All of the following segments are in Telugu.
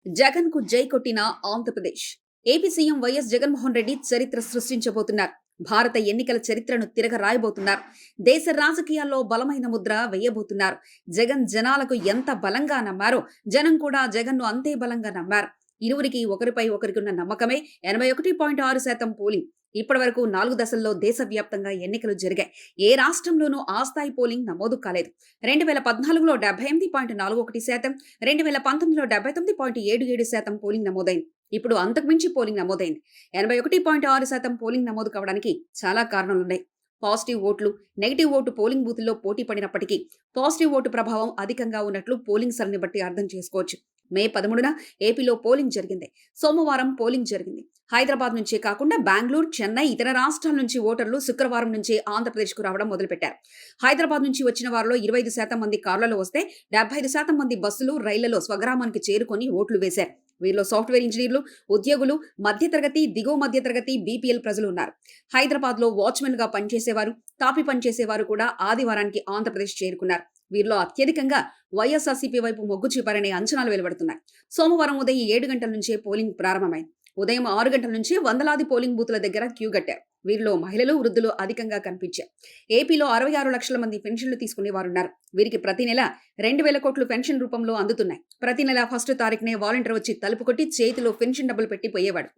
జగన్ కు జై కొట్టిన Andhra Pradesh. AP CM YS Jaganmohan Reddy చరిత్ర సృష్టించబోతున్నారు. భారత ఎన్నికల చరిత్రను తిరగ రాయబోతున్నారు. దేశ రాజకీయాల్లో బలమైన ముద్ర వేయబోతున్నారు. జగన్ జనాలకు ఎంత బలంగా నమ్మారో జనం కూడా జగన్ను అంతే బలంగా నమ్మారు. ఇరువురికి ఒకరిపై ఒకరికున్న నమ్మకమే 81.6% పోలింగ్. ఇప్పటి వరకు 4 దశల్లో దేశవ్యాప్తంగా ఎన్నికలు జరిగాయి. ఏ రాష్ట్రంలోనూ ఆ స్థాయి పోలింగ్ నమోదు కాలేదు. 2014లో 78.41%, 2019లో 79.77% పోలింగ్ నమోదైంది. ఇప్పుడు అంతకుమించి పోలింగ్ నమోదైంది. 81.6% పోలింగ్ నమోదు కావడానికి చాలా కారణాలున్నాయి. పాజిటివ్ ఓట్లు, నెగిటివ్ ఓటు పోలింగ్ బూతుల్లో పోటీ పడినప్పటికీ పాజిటివ్ ఓటు ప్రభావం అధికంగా ఉన్నట్లు పోలింగ్ సరళిని బట్టి అర్థం చేసుకోవచ్చు. మే 13న ఏపీలో పోలింగ్ జరిగింది. సోమవారం పోలింగ్ జరిగింది. హైదరాబాద్ నుంచే కాకుండా బెంగళూరు, చెన్నై, ఇతర రాష్ట్రాల నుంచి ఓటర్లు శుక్రవారం నుంచి ఆంధ్రప్రదేశ్కు రావడం మొదలుపెట్టారు. హైదరాబాద్ నుంచి వచ్చిన వారిలో 25% మంది కార్లలో వస్తే 75% మంది బస్సులు, రైళ్లలో స్వగ్రామానికి చేరుకొని ఓట్లు వేశారు. వీరిలో సాఫ్ట్వేర్ ఇంజనీర్లు, ఉద్యోగులు, మధ్యతరగతి, దిగువ మధ్యతరగతి, బీపీఎల్ ప్రజలు ఉన్నారు. హైదరాబాద్ లో వాచ్మెన్ గా పనిచేసేవారు, తాపి పనిచేసేవారు కూడా ఆదివారానికి ఆంధ్రప్రదేశ్ చేరుకున్నారు. వీరిలో అత్యధికంగా వైఎస్ఆర్సీపీ వైపు మొగ్గు చూపారనే అంచనాలు వెలువడుతున్నాయి. సోమవారం ఉదయం 7 గంటల నుంచే పోలింగ్ ప్రారంభమైంది. ఉదయం 6 గంటల నుంచి వందలాది పోలింగ్ బూతుల దగ్గర క్యూ కట్టారు. వీరిలో మహిళలు, వృద్ధులు అధికంగా కనిపించారు. ఏపీలో 66 లక్షల మంది పెన్షన్లు తీసుకునేవారున్నారు. వీరికి ప్రతి నెల 2,000 కోట్లు పెన్షన్ రూపంలో అందుతున్నాయి. ప్రతి నెల 1వ తారీఖునే వాలంటీర్ వచ్చి తలుపు కొట్టి చేతిలో పెన్షన్ డబ్బులు పెట్టి పోయేవాడు.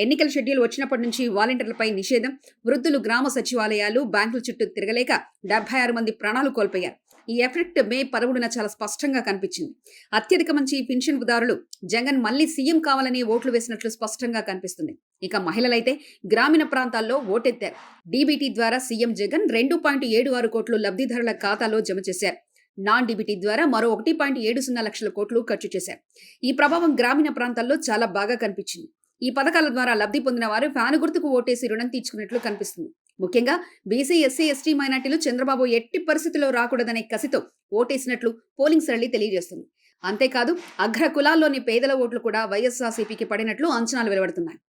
ఎన్నికల షెడ్యూల్ వచ్చినప్పటి నుంచి వాలంటీర్లపై నిషేధం. వృద్ధులు గ్రామ సచివాలయాలు, బ్యాంకుల చుట్టూ తిరగలేక 76 మంది ప్రాణాలు కోల్పోయారు. ఈ ఎఫెక్ట్ మే 11న చాలా స్పష్టంగా కనిపించింది. అత్యధిక మంది పెన్షన్దారులు జగన్ మళ్లీ సీఎం కావాలని ఓట్లు వేసినట్లు స్పష్టంగా కనిపిస్తుంది. ఇక మహిళలైతే గ్రామీణ ప్రాంతాల్లో ఓటెత్తారు. డీబీటీ ద్వారా సీఎం జగన్ 2.76 కోట్లు లబ్ధిదారుల ఖాతాలో జమ చేశారు. నాన్ డీబీటీ ద్వారా మరో 1.70 లక్షల కోట్లు ఖర్చు చేశారు. ఈ ప్రభావం గ్రామీణ ప్రాంతాల్లో చాలా బాగా కనిపించింది. ఈ పథకాల ద్వారా లబ్ధి పొందిన వారు ఫ్యాను గుర్తుకు ఓటేసి రుణం తీర్చుకున్నట్లు కనిపిస్తుంది. ముఖ్యంగా బీసీ, ఎస్సీ, ఎస్టీ మైనార్టీలు చంద్రబాబు ఎట్టి పరిస్థితుల్లో రాకూడదనే కసితో ఓటేసినట్లు పోలింగ్ సరళి తెలియజేస్తుంది. అంతేకాదు అగ్ర కులాల్లోని పేదల ఓట్లు కూడా వైఎస్ఆర్సీపీకి పడినట్లు అంచనాలు వెలువడుతున్నాయి.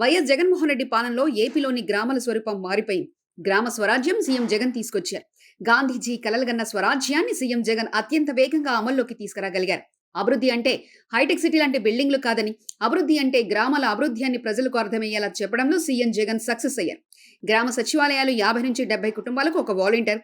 వైఎస్ జగన్మోహన్ రెడ్డి పాలనలో ఏపీలోని గ్రామాల స్వరూపం మారిపోయింది. గ్రామ స్వరాజ్యం సీఎం జగన్ తీసుకొచ్చారు. గాంధీజీ కలలుగన్న స్వరాజ్యాన్ని సీఎం జగన్ అత్యంత వేగంగా అమల్లోకి తీసుకురాగలిగారు. అభివృద్ధి అంటే హైటెక్ సిటీ లాంటి బిల్డింగ్లు కాదని, అభివృద్ధి అంటే గ్రామాల అభివృద్ధి అని ప్రజలకు అర్థమయ్యేలా చెప్పడంలో సీఎం జగన్ సక్సెస్ అయ్యారు. గ్రామ సచివాలయాలు 50 నుంచి 70 కుటుంబాలకు ఒక వాలంటీర్,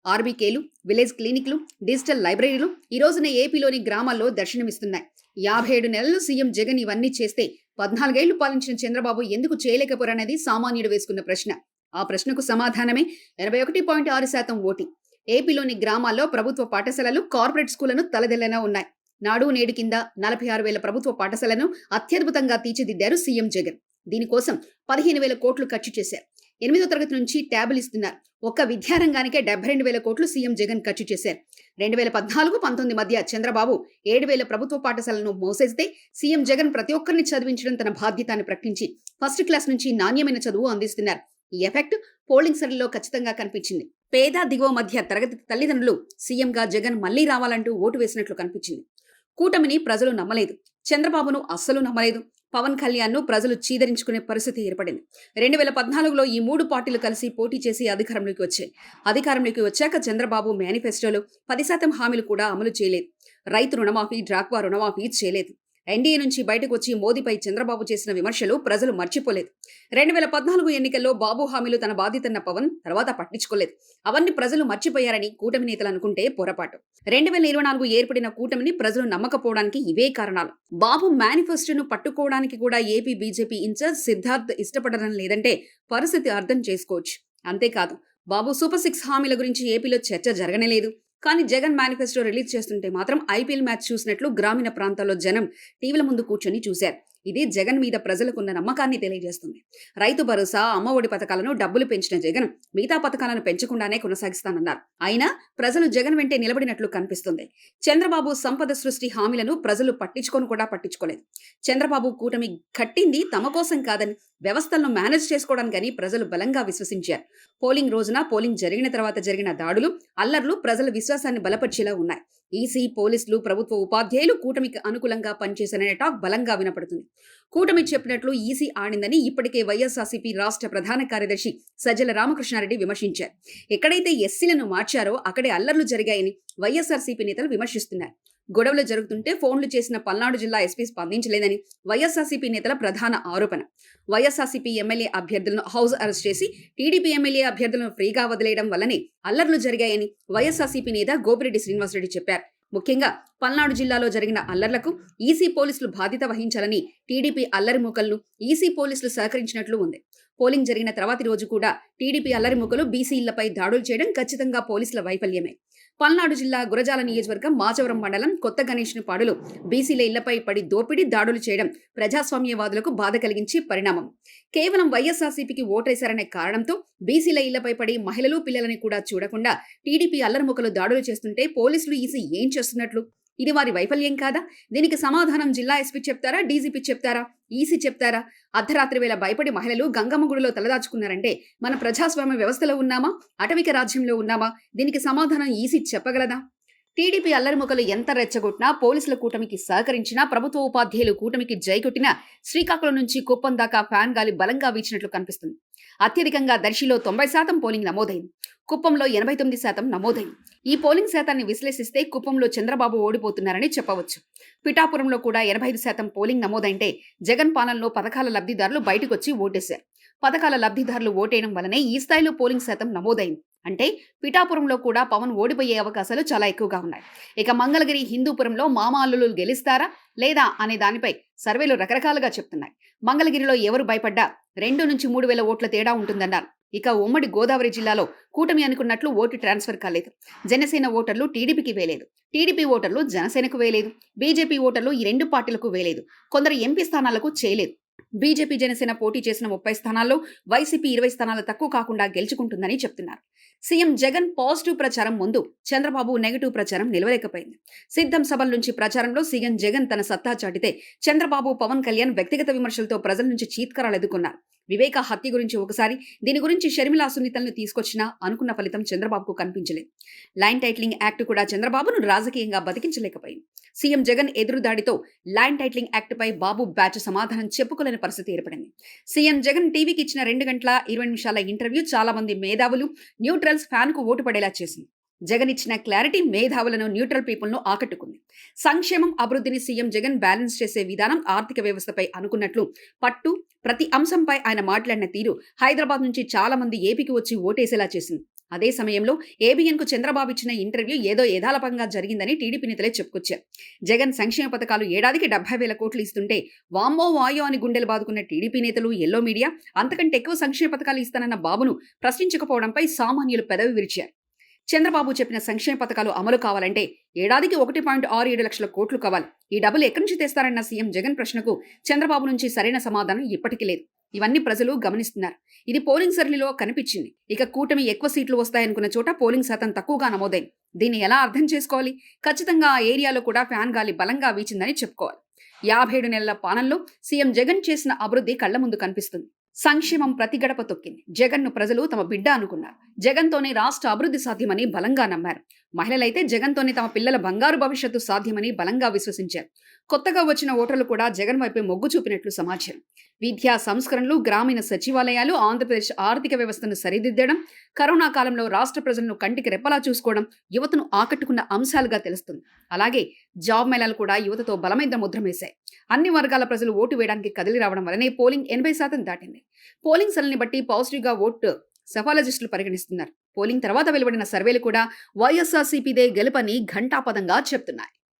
ఆర్బీకేలు, విలేజ్ క్లినిక్లు, డిజిటల్ లైబ్రరీలు ఈ రోజున ఏపీలోని గ్రామాల్లో దర్శనమిస్తున్నాయి. 57 నెలలు సీఎం జగన్ ఇవన్నీ చేస్తే 14 ఏళ్లు పాలించిన చంద్రబాబు ఎందుకు చేయలేకపోరనేది సామాన్యుడు వేసుకున్న ప్రశ్న. ఆ ప్రశ్నకు సమాధానమే 81.6% ఓటింగ్. ఏపీలోని గ్రామాల్లో ప్రభుత్వ పాఠశాలలు, కార్పొరేట్ స్కూళ్లను తలదెల్లనా ఉన్నాయి. నాడు నేడు కింద 46,000 ప్రభుత్వ పాఠశాలను అత్యద్భుతంగా తీర్చిదిద్దారు సీఎం జగన్. దీనికోసం 15,000 కోట్లు ఖర్చు చేశారు. 8వ తరగతి నుంచి ట్యాబులు ఇస్తున్నారు. ఒక్క విద్యారంగానికే 72,000 కోట్లు సీఎం జగన్ ఖర్చు చేశారు. 2014-19 మధ్య చంద్రబాబు 7,000 ప్రభుత్వ పాఠశాలను మోసేస్తే సీఎం జగన్ ప్రతి ఒక్కరిని చదివించడం తన బాధ్యత అని ప్రకటించి ఫస్ట్ క్లాస్ నుంచి నాణ్యమైన చదువు అందిస్తున్నారు. ఈ ఎఫెక్ట్ పోలింగ్ సరళిలో ఖచ్చితంగా కనిపించింది. పేద, దిగువ మధ్య తరగతి తల్లిదండ్రులు సీఎంగా జగన్ మళ్లీ రావాలంటూ ఓటు వేసినట్లు కనిపించింది. కూటమిని ప్రజలు నమ్మలేదు. చంద్రబాబును అస్సలు నమ్మలేదు. పవన్ కళ్యాణ్ను ప్రజలు చీదరించుకునే పరిస్థితి ఏర్పడింది. 2014లో ఈ 3 పార్టీలు కలిసి పోటీ చేసి అధికారంలోకి వచ్చాయి. అధికారంలోకి వచ్చాక చంద్రబాబు మేనిఫెస్టోలో 10% హామీలు కూడా అమలు చేయలేదు. రైతు రుణమాఫీ, డ్రాక్వా రుణమాఫీ చేయలేదు. ఎన్డీఏ నుంచి బయటకు వచ్చి మోదీపై చంద్రబాబు చేసిన విమర్శలు ప్రజలు మర్చిపోలేదు. 2014 ఎన్నికల్లో బాబు హామీలు తన బాధ్యతన్న పవన్ తర్వాత పట్టించుకోలేదు. అవన్నీ ప్రజలు మర్చిపోయారని కూటమి నేతలు అనుకుంటే పొరపాటు. 2024 ఏర్పడిన కూటమిని ప్రజలు నమ్మకపోవడానికి ఇవే కారణాలు. బాబు మేనిఫెస్టోను పట్టుకోవడానికి కూడా ఏపీ బీజేపీ ఇన్ఛార్జ్ సిద్ధార్థ్ ఇష్టపడడం లేదంటే పరిస్థితి అర్థం చేసుకోవచ్చు. అంతేకాదు బాబు సూపర్ 6 హామీల గురించి ఏపీలో చర్చ జరగనేలేదు. కానీ జగన్ మేనిఫెస్టో రిలీజ్ చేస్తుంటే మాత్రం ఐపీఎల్ మ్యాచ్ చూసినట్లు గ్రామీణ ప్రాంతాల్లో జనం టీవీల ముందు కూర్చొని చూశారు. ఇది జగన్ మీద ప్రజలకున్న నమ్మకాన్ని తెలియజేస్తుంది. రైతు భరోసా, అమ్మఒడి పథకాలను డబ్బులు పెంచిన జగన్ మిగతా పథకాలను పెంచకుండానే కొనసాగిస్తానన్నారు. అయినా ప్రజలు జగన్ వెంటే నిలబడినట్లు కనిపిస్తుంది. చంద్రబాబు సంపద సృష్టి హామీలను ప్రజలు పట్టించుకోలేదు. చంద్రబాబు కూటమి కట్టింది తమ కోసం కాదని, వ్యవస్థలను మేనేజ్ చేసుకోవడానికని ప్రజలు బలంగా విశ్వసించారు. పోలింగ్ రోజున, పోలింగ్ జరిగిన తర్వాత జరిగిన దాడులు, అల్లర్లు ప్రజల విశ్వాసాన్ని బలపరిచేలా ఉన్నాయి. ఈసీ, పోలీసులు, ప్రభుత్వ ఉపాధ్యాయులు కూటమికి అనుకూలంగా పనిచేశారనే టాక్ బలంగా వినపడుతుంది. కూటమి చెప్పినట్లు ఈసీ ఆడిందని ఇప్పటికే వైఎస్ఆర్సీపీ రాష్ట్ర ప్రధాన కార్యదర్శి సజ్జల రామకృష్ణారెడ్డి విమర్శించారు. ఎక్కడైతే ఎస్సీలను మార్చారో అక్కడే అల్లర్లు జరిగాయని వైఎస్ఆర్సీపీ నేతలు విమర్శిస్తున్నారు. గొడవలు జరుగుతుంటే ఫోన్లు చేసిన పల్నాడు జిల్లా ఎస్పీ స్పందించలేదని వైఎస్ఆర్సీపీ నేతల ప్రధాన ఆరోపణ. వైఎస్ఆర్సీపీ ఎమ్మెల్యే అభ్యర్థులను హౌస్ అరెస్ట్ చేసి టీడీపీ ఎమ్మెల్యే అభ్యర్థులను ఫ్రీగా వదిలేయడం వల్లనే అల్లర్లు జరిగాయని వైఎస్ఆర్సీపీ నేత గోపిరెడ్డి శ్రీనివాసరెడ్డి చెప్పారు. ముఖ్యంగా పల్నాడు జిల్లాలో జరిగిన అల్లర్లకు ఈసీ పోలీసులు బాధ్యత వహించాలని టీడీపీ అల్లరి మూకలను ఈసీ పోలీసులు సహకరించినట్లు ఉంది. పోలింగ్ జరిగిన తర్వాతి రోజు కూడా టీడీపీ అల్లరి మూకలు బీసీ ఇళ్లపై దాడులు చేయడం ఖచ్చితంగా పోలీసుల వైఫల్యమే. పల్నాడు జిల్లా గురజాల నియోజకవర్గం మాచవరం మండలం కొత్త గణేష్నిపాడులో బీసీల ఇళ్లపై పడి దోపిడీ దాడులు చేయడం ప్రజాస్వామ్యవాదులకు బాధ కలిగించే పరిణామం. కేవలం వైఎస్ఆర్సీపీకి ఓటేశారనే కారణంతో బీసీల ఇళ్లపై పడి మహిళలు పిల్లలని కూడా చూడకుండా టీడీపీ అల్లరిముకలు దాడులు చేస్తుంటే పోలీసులు ఈసీ ఏం చేస్తున్నట్లు? ఇది వారి వైఫల్యం కాదా? దీనికి సమాధానం జిల్లా ఎస్పీ చెప్తారా, డీజీపీ చెప్తారా, ఈసీ చెప్తారా? అర్ధరాత్రి వేళ భయపడి మహిళలు గంగమ్మ గుడిలో తలదాచుకున్నారంటే మన ప్రజాస్వామ్య వ్యవస్థలో ఉన్నామా, అటవిక రాజ్యంలో ఉన్నామా? దీనికి సమాధానం ఈసీ చెప్పగలదా? టీడీపీ అల్లరిముకలు ఎంత రెచ్చగొట్టినా, పోలీసుల కూటమికి సహకరించినా, ప్రభుత్వ ఉపాధ్యాయులు కూటమికి జైకొట్టినా శ్రీకాకుళం నుంచి కుప్పం దాకా ఫ్యాన్ గాలి బలంగా వీచినట్లు కనిపిస్తుంది. అత్యధికంగా దర్శిలో 90% పోలింగ్ నమోదైంది. కుప్పంలో 89% నమోదైంది. ఈ పోలింగ్ శాతాన్ని విశ్లేషిస్తే కుప్పంలో చంద్రబాబు ఓడిపోతున్నారని చెప్పవచ్చు. పిఠాపురంలో కూడా 85% పోలింగ్ నమోదైంటే జగన్ పాలనలో పథకాల లబ్ధిదారులు బయటకొచ్చి ఓటేశారు. పథకాల లబ్ధిదారులు ఓటేయడం వల్లనే ఈ స్థాయిలో పోలింగ్ శాతం నమోదైంది. అంటే పిఠాపురంలో కూడా పవన్ ఓడిపోయే అవకాశాలు చాలా ఎక్కువగా ఉన్నాయి. ఇక మంగళగిరి, హిందూపురంలో మామ అల్లులు గెలుస్తారా లేదా అనే దానిపై సర్వేలు రకరకాలుగా చెప్తున్నాయి. మంగళగిరిలో ఎవరు భయపడ్డా 2 నుంచి 3 వేల ఓట్ల తేడా ఉంటుందన్నారు. ఇక ఉమ్మడి గోదావరి జిల్లాలో కూటమి అనుకున్నట్లు ఓటు ట్రాన్స్ఫర్ కాలేదు. జనసేన ఓటర్లు టీడీపీకి వేయలేదు, టీడీపీ ఓటర్లు జనసేనకు వేయలేదు, బీజేపీ ఓటర్లు ఈ 2 పార్టీలకు వేయలేదు. కొందరు ఎంపీ స్థానాలకు చేయలేదు. బీజేపీ, జనసేన పోటీ చేసిన 30 స్థానాల్లో వైసీపీ 20 స్థానాలు తక్కువ కాకుండా గెలుచుకుంటుందని చెప్తున్నారు. సీఎం జగన్ పాజిటివ్ ప్రచారం ముందు చంద్రబాబు నెగటివ్ ప్రచారం నిలవలేకపోయింది. సిద్ధం సభల నుంచి ప్రచారంలో సీఎం జగన్ తన సత్తా చాటితే చంద్రబాబు, పవన్ కళ్యాణ్ వ్యక్తిగత విమర్శలతో ప్రజల నుంచి చీత్కారాలు ఎదుర్కొన్నారు. వివేక హత్య గురించి ఒకసారి, దీని గురించి షర్మిలా సునీతలను తీసుకొచ్చినా అనుకున్న ఫలితం చంద్రబాబుకు కనిపించలేదు. ల్యాండ్ టైటిలింగ్ యాక్ట్ కూడా చంద్రబాబును రాజకీయంగా బతికించలేకపోయింది. సీఎం జగన్ ఎదురుదాడితో ల్యాండ్ టైటిలింగ్ యాక్ట్ పై బాబు బ్యాచ్ సమాధానం చెప్పుకోలేని పరిస్థితి ఏర్పడింది. సీఎం జగన్ టీవీకి ఇచ్చిన 2 గంటల 20 నిమిషాల ఇంటర్వ్యూ చాలా మంది మేధావులు, న్యూట్రల్స్ ఫ్యాన్ కు ఓటు పడేలా చేసింది. జగన్ ఇచ్చిన క్లారిటీ మేధావులను, న్యూట్రల్ పీపుల్ ను ఆకట్టుకుంది. సంక్షేమం, అభివృద్ధిని సీఎం జగన్ బ్యాలెన్స్ చేసే విధానం, ఆర్థిక వ్యవస్థపై అనుకున్నట్లు పట్టు, ప్రతి అంశంపై ఆయన మాట్లాడిన తీరు హైదరాబాద్ నుంచి చాలా మంది ఏపీకి వచ్చి ఓటేసేలా చేసింది. అదే సమయంలో ఏబిఎన్ కు చంద్రబాబు ఇచ్చిన ఇంటర్వ్యూ ఏదో యథాలాపంగా జరిగిందని టీడీపీ నేతలే చెప్పుకొచ్చారు. జగన్ సంక్షేమ పథకాలు ఏడాదికి 70,000 కోట్లు ఇస్తుంటే వామ్మో వాయో అని గుండెలు బాదుకున్న టీడీపీ నేతలు, ఎల్లో మీడియా అంతకంటే ఎక్కువ సంక్షేమ పథకాలు ఇస్తానన్న బాబును ప్రశ్నించకపోవడంపై సామాన్యులు పెదవి విరిచారు. చంద్రబాబు చెప్పిన సంక్షేమ పథకాలు అమలు కావాలంటే ఏడాదికి 1.67 లక్షల కోట్లు కావాలి. ఈ డబ్బులు ఎక్కడి నుంచి తెస్తారన్న సీఎం జగన్ ప్రశ్నకు చంద్రబాబు నుంచి సరైన సమాధానం ఇప్పటికీ లేదు. ఇవన్నీ ప్రజలు గమనిస్తున్నారు. ఇది పోలింగ్ సరళిలో కనిపించింది. ఇక కూటమి ఎక్కువ సీట్లు వస్తాయనుకున్న చోట పోలింగ్ శాతం తక్కువగా నమోదైంది. దీన్ని ఎలా అర్థం చేసుకోవాలి? ఖచ్చితంగా ఆ ఏరియాలో కూడా ఫ్యాన్ గాలి బలంగా వీచిందని చెప్పుకోవాలి. 57 నెలల పాలనలో సీఎం జగన్ చేసిన అభివృద్ధి కళ్ల ముందు కనిపిస్తుంది. సంక్షేమం ప్రతి గడప తొక్కింది. జగన్ను ప్రజలు తమ బిడ్డ అనుకున్నారు. జగన్తోనే రాష్ట్ర అభివృద్ధి సాధ్యమని బలంగా నమ్మారు. మహిళలైతే జగన్తోనే తమ పిల్లల బంగారు భవిష్యత్తు సాధ్యమని బలంగా విశ్వసించారు. కొత్తగా వచ్చిన ఓటర్లు కూడా జగన్ వైపే మొగ్గు చూపినట్లు సమాచారం. విద్యా సంస్కరణలు, గ్రామీణ సచివాలయాలు, ఆంధ్రప్రదేశ్ ఆర్థిక వ్యవస్థను సరిదిద్దడం, కరోనా కాలంలో రాష్ట్ర ప్రజలను కంటికి రెప్పలా చూసుకోవడం యువతను ఆకట్టుకున్న అంశాలుగా తెలుస్తుంది. అలాగే జాబ్ మేళాలు కూడా యువతతో బలమైన ముద్ర వేశాయి. అన్ని వర్గాల ప్రజలు ఓటు వేయడానికి కదిలి రావడం వల్లనే పోలింగ్ 80% దాటింది. పోలింగ్ సరళిని బట్టి పాజిటివ్ గా ఓటు సఫాలజిస్టులు పరిగణిస్తున్నారు. పోలింగ్ తర్వాత వెలువడిన సర్వేలు కూడా వైఎస్ఆర్సీపీదే గెలుపని ఘంటాపదంగా చెప్తున్నాయి.